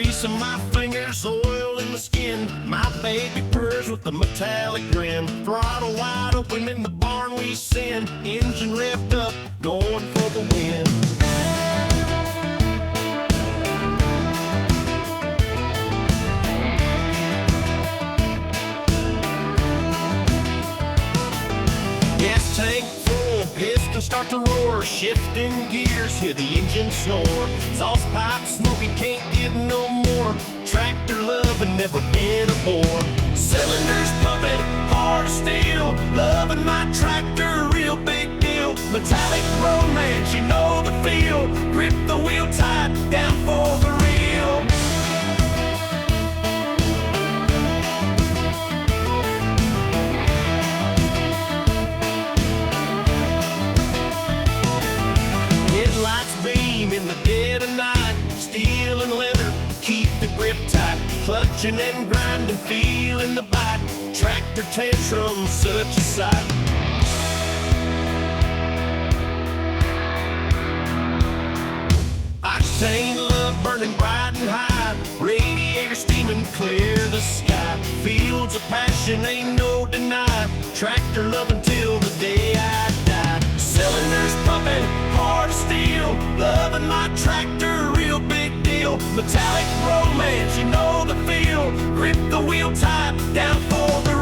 grease in my fingers, oil in the skin. My baby purrs with a metallic grin. Throttle wide open in the barn we send. Engine revved up, going for the win. Gas tank full, pistons start to roar. Shifting gears, hear the engine snore. Exhaust pipe smoking, can't get no more. Tractor loving, never been a bore. Cylinders pumping, hard steel. Loving my tractor, real big deal. Metallic romance, you know the feel. Grip the wheel tight, down for the real. Headlights beam in the dead of night. Steel and leather, keep the grip tight. Clutchin and grindin, feelin the bite. Tractor tantrum, such a sight. Octane, love burning bright and high. Radiator steamin, clear the sky. Fields of passion, ain't no deny. Tractor love until the day I die. Cylinders pumping, hard steel. Loving my tractor, real big deal. Metallic romance, you know the feel. Grip the wheel tight, down for the